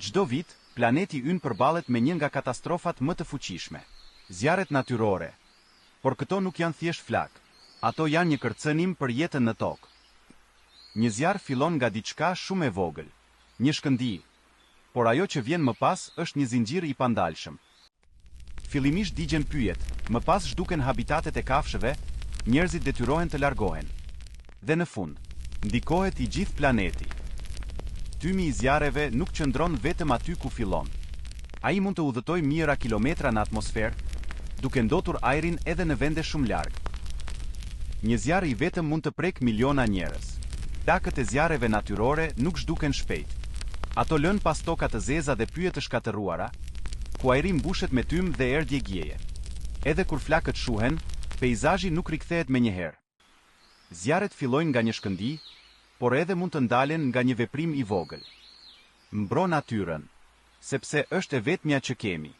Çdo vit, planeti ynë përballet me një nga katastrofat më të fuqishme, zjarret natyrore. Por këto nuk janë thjesht flak, ato janë një kërcënim për jetën në tokë. Një zjarr fillon nga diçka shumë e vogël, një shkëndijë, por ajo që vjen më pas është një zinxhir i pandalshëm. Fillimisht digjen pyjet, më pas zhduken habitatet e kafshëve, njerëzit detyrohen të largohen. Dhe në fund, ndikohet i gjithë planeti. Tymi i zjarreve nuk qëndron vetëm aty ku fillon. Ai mund të udhëtojë mijëra kilometra në atmosferë, duke ndotur ajrin edhe në vende shumë larg. Një zjarr i vetëm mund të prek miliona njerëz. Plakët e zjarreve natyrore nuk zhduken shpejt. Ato lën pas toka të zeza dhe pyje të shkatëruara, ku ajri mbushet me tym dhe erë djegjeje. Edhe kur flakët shuhen, peizazhi nuk rikthehet menjëherë. Zjarret fillojnë nga një shkëndijë, por edhe mund të ndalen nga një veprim i vogël. Mbro natyrën, sepse është e vetmja që kemi.